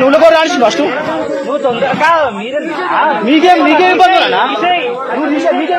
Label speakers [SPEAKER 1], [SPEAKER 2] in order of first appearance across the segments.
[SPEAKER 1] నువ్వు కూడా రాసి ఫస్ట్ నువ్వు తొందరగా మీకేం ఇబ్బంది మీకేం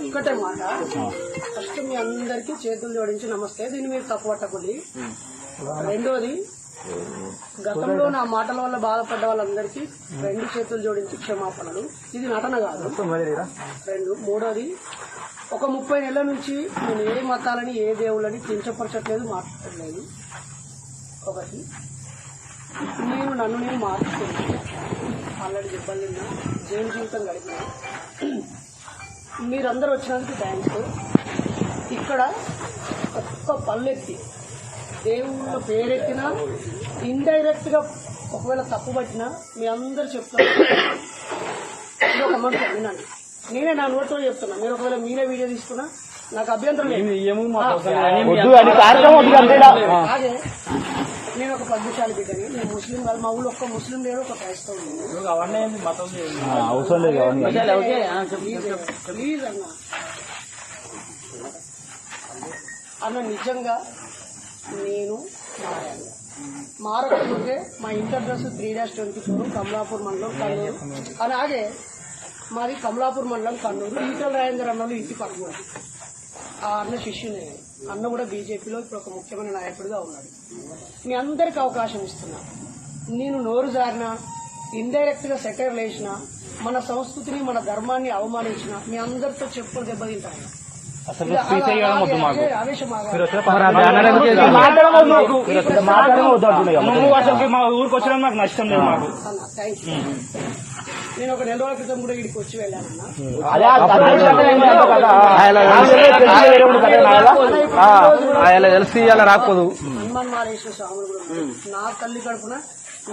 [SPEAKER 2] ఒక్కటే మాట, ఫస్ట్ మీ అందరికి చేతులు జోడించి నమస్తే. దీన్ని మీరు తప్పు పట్టకండి. రెండోది, గతంలో నా మాటల వల్ల బాధపడ్డ వాళ్ళందరికీ రెండు చేతులు జోడించి క్షమాపణలు. ఇది నటన కాదు. మూడోది, ఒక 30 నెలల నుంచి నేను ఏ మతాలని ఏ దేవుళ్ళని కించపరచట్లేదు, మాట్లాడలేదు. ఒకటి, నన్ను నేను మార్చుకున్నాను. ఆల్రెడీ దెబ్బలు తిన్నా, జైలు జీవితం గడిపినా. మీరందరూ వచ్చినందుకు థ్యాంక్స్. ఇక్కడ ఒక్క పల్లెత్తి దేవుళ్ళ పేరెత్తినా ఇండైరెక్ట్ గా ఒకవేళ తప్పు పట్టినా మీ అందరు చెప్తారు. ఇది ఒక మంచి వినండి. నేనే నా నోట్తో చెప్తున్నా. మీరు ఒకవేళ మీరే వీడియో తీసుకున్నా నాకు అభ్యంతరం లేదు. అదే నేను ఒక 10 నిమిషాలు బిడ్డని. నేను ముస్లిం కాదు. మా ఊళ్ళో ఒక్క ముస్లిం లేడు, ఒక క్రైస్తవుడు. ప్లీజ్ అన్న నిజంగా నేను మారకపోతే మా ఇంటర్ అడ్రస్ 3-24 కమలాపూర్ మండలం కన్నూరు. అలాగే మాది కమలాపూర్ మండలం కన్నూరు. ఈటల రాజేంద్ర అన్నలు ఇంటి పక్కన. ఆ అన్న శిష్యుని. అన్న కూడా బీజేపీలో ఇప్పుడు ఒక ముఖ్యమైన నాయకుడిగా ఉన్నాడు. మీ అందరికి అవకాశం ఇస్తున్నా. నేను నోరు జారినా, ఇండైరెక్ట్ గా సెటైర్లు వేసినా, మన సంస్కృతిని మన ధర్మాన్ని అవమానించిన మీ అందరితో చెప్పులు దెబ్బతింటాను.
[SPEAKER 1] మా ఊరికి వచ్చినా నాకు నష్టం లేదు. మాకు
[SPEAKER 2] నేను ఒక 2 రోజుల క్రితం కూడా ఇక్కడికి వచ్చి వెళ్ళానన్నా.
[SPEAKER 1] రాకపోదు.
[SPEAKER 2] హనుమాన్ మాలేశ్వర స్వాములు కూడా నా తల్లి కడుపున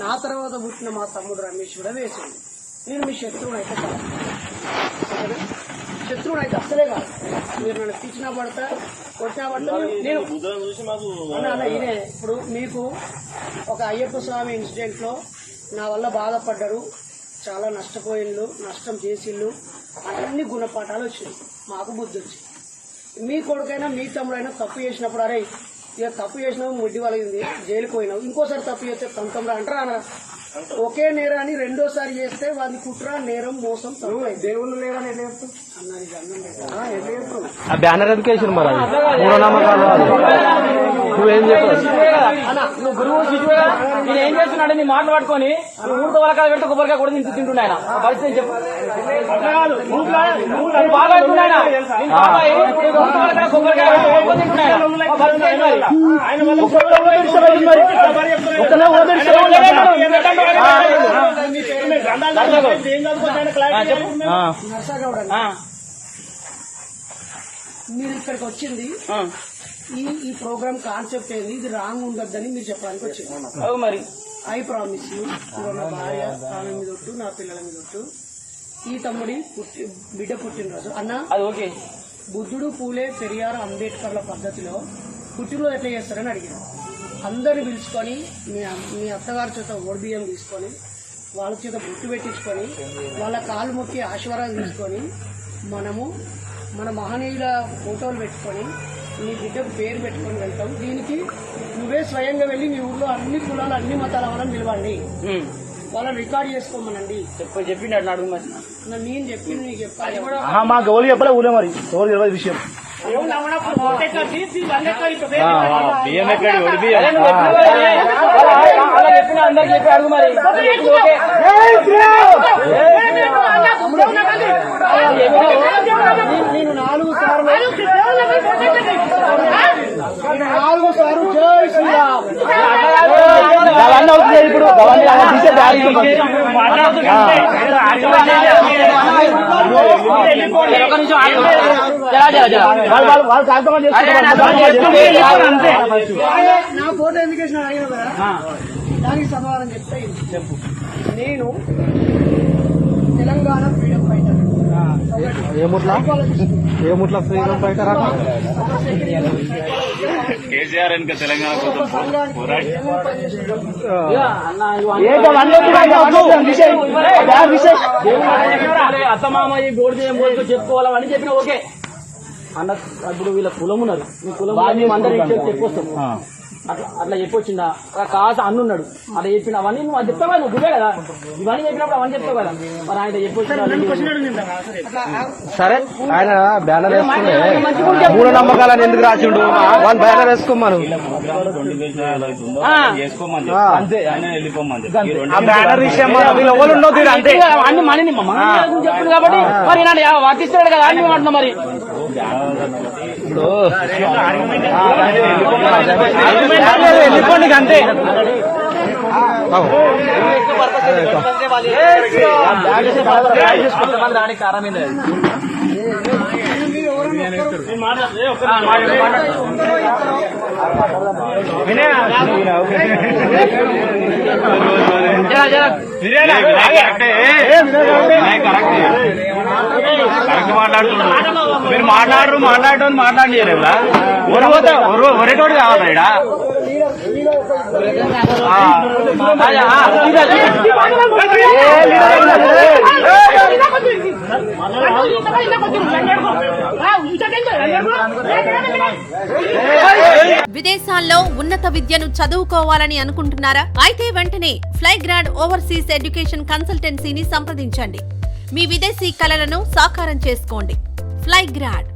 [SPEAKER 2] నా తర్వాత పుట్టిన మా తమ్ముడు రమేష్ కూడా వేసింది. నేను మీ శత్రువుని అయితే కాదు, శత్రువుని అయితే అస్సలే కాదు. మీరు నన్ను పిచ్చినా పడతా, కొట్టినా పడతా. నేను ఇదే ఇప్పుడు మీకు ఒక అయ్యప్ప స్వామి ఇన్సిడెంట్ లో నా వల్ల బాధపడ్డారు, చాలా నష్టపోయిళ్ళు, నష్టం చేసిళ్ళు, అన్ని గుణపాఠాలు వచ్చినాయి. మాకు బుద్ధి వచ్చింది. మీ కొడుకైనా మీ తమ్ముడైనా తప్పు చేసినప్పుడు అరే ఇక తప్పు చేసినావు, ముడ్డి వలిగింది, జైలుకు పోయినావు, ఇంకోసారి తప్పు చేస్తే తమ్ముడు అంటారా అనరా? ఒకే నేరాన్ని రెండోసారి చేస్తే వాది కుట్ర, నేరం, మోసం. దేవుళ్ళు లేరని ఎట్లా చెప్తావు అన్నది ఎట్లా చెప్తావు?
[SPEAKER 1] ఆ బ్యానర్ ఎడ్యుకేషన్ మరి మూఢనమ్మకాలు నువ్వేం చెప్పావు?
[SPEAKER 3] నువ్వు గురువు శిశువే కదా. నేను ఏం చేస్తున్నాడు నీ మాటలు పట్టుకొని ఊరితో వరకాలు పెట్టి కొబ్బరికాయ కూడా తింటున్నాయన పరిస్థితి చెప్పు. బాగా తింటున్నాయన కొబ్బరికాయ
[SPEAKER 2] మీరు ఇక్కడికి వచ్చింది ఈ ప్రోగ్రామ్ కాన్సెప్ట్ ఏంది, ఇది రాంగ్ ఉండద్దని మీరు చెప్పడానికి వచ్చింది.
[SPEAKER 3] మరి
[SPEAKER 2] ఐ ప్రామిస్ యూ, నా భార్య ఆమె మీద ఒట్టు, నా పిల్లల మీద ఒట్టు, ఈ తమ్ముడి బిడ్డ పుట్టినరోజు అన్న
[SPEAKER 3] అది ఓకే.
[SPEAKER 2] బుద్ధుడు, పూలే, పెరియార్, అంబేద్కర్ల పద్ధతిలో పుట్టినరోజు ఎట్లా చేస్తారని అడిగారు. అందరిని పిలుచుకొని మీ అత్తగారి చేత ఓడిబియ్యం తీసుకొని వాళ్ళ చేత బొట్టు పెట్టించుకొని వాళ్ళ కాళ్ళు మొక్కి ఆశీర్వాదాలు తీసుకొని మనము మన మహనీయుల ఫోటోలు పెట్టుకొని నీ బిడ్డకు పేరు పెట్టుకొని వెళ్తాం. దీనికి నువ్వే స్వయంగా వెళ్ళి మీ ఊర్లో అన్ని కులాలు అన్ని మతాల వాళ్ళని నిలవండి, వాళ్ళని రికార్డ్ చేసుకోమనండి
[SPEAKER 3] చెప్పినట్టు అడుగు. మరి
[SPEAKER 2] నేను చెప్పింది నీకు చెప్పాలి.
[SPEAKER 1] మా గౌలు చెప్పలే ఊరే మరి ఎవరు తెలియదు విషయం.
[SPEAKER 3] బియ్యం ఎక్కడ చెప్పిన అందరికి చెప్పి అడుగు. మరి
[SPEAKER 2] నేను 4 సార్లు జై శ్రీరామ్
[SPEAKER 1] ఇప్పుడు
[SPEAKER 3] ఒక్క నిమిషం ఆగు. జరా, జరా, జరా. వాళ్ళు కార్యక్రమం చేస్తున్నారు అంతే.
[SPEAKER 2] నా ఫోటో ఎందుకు వేసిన అడిగిన కదా దానికి సమాధానం చెప్తే చెప్పు. నేను తెలంగాణ ఫ్రీడమ్ ఫైటర్.
[SPEAKER 1] ఏముట్లా ఫ్రీడమ్ ఫైటర్
[SPEAKER 4] కేసీఆర్ ఇంకా తెలంగాణ కోసం
[SPEAKER 3] అత్తమామ ఈ బోర్డు చేయబోతు చెప్పుకోవాలని చెప్పిన ఓకే అన్న. ఇప్పుడు వీళ్ళ కులం ఉన్నారు, మీ కులం మేము అందరూ చెప్పొస్తాం. అట్లా చెప్పొచ్చిందా కాస్త అన్నున్నాడు అట్లా చెప్పిన అవన్నీ నువ్వు అది చెప్తావు కదా, నువ్వు గువే కదా ఇవన్నీ చెప్పినప్పుడు అవన్నీ చెప్తావు కదా. మరి ఆయన చెప్పొచ్చిన
[SPEAKER 1] సరే ఆయన బ్యానర్ వేసుకుంటే మూఢనమ్మకాలని ఎందుకు రాసిండు? వాళ్ళు బ్యానర్ వేసుకోమను,
[SPEAKER 4] అంతే ఆయన వెళ్ళిపోమంది.
[SPEAKER 1] ఆ బ్యానర్ విషయం వీళ్ళు ఎవరు ఉండవు అంతే.
[SPEAKER 3] అన్ని మనీ చెప్పింది కాబట్టి మరి వర్తిస్తాడు కదా అన్ని అంటున్నా. మరి
[SPEAKER 1] ఇప్పుడు వెళ్ళిపోండి అంతే.
[SPEAKER 3] రానికి కారణం ఏంటి?
[SPEAKER 4] కరెక్ట్ మాట్లాడుతున్నారు. మీరు మాట్లాడటం మాట్లాడి ఒరేటోడు కావాలి ఇక్కడ.
[SPEAKER 5] విదేశాల్లో ఉన్నత విద్యను చదువుకోవాలని అనుకుంటున్నారా? అయితే వెంటనే ఫ్లైగ్రాడ్ ఓవర్సీస్ ఎడ్యుకేషన్ కన్సల్టెన్సీని సంప్రదించండి. మీ విదేశీ కలలను సాకారం చేసుకోండి. ఫ్లైగ్రాడ్